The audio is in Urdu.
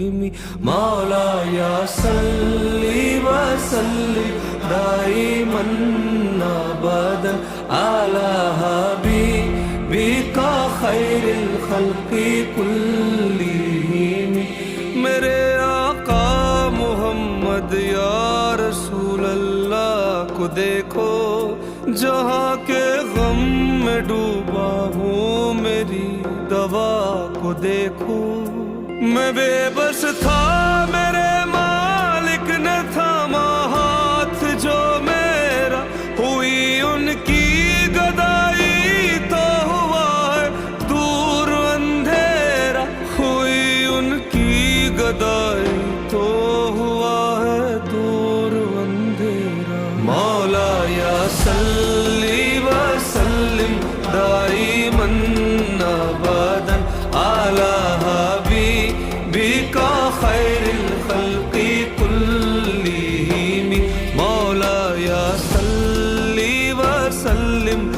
مولاي صل وسلم دائما ابدا على حبيبك خير الخلق كلهم میرے آقا محمد یا رسول اللہ کو دیکھو جہاں کے غم میں ڈوبا ہوں میری دوا کو دیکھو میں بے بس تھا میرے مالک نے تھاما ہاتھ جو میرا ہوئی ان کی گدائی تو ہوا ہے دور اندھیرا ہوئی ان کی گدائی تو ہوا ہے دور اندھیرا مولاي صل وسلم دائما ابدا على حبيبك خير الخلق كلهم مولاي صل وسلم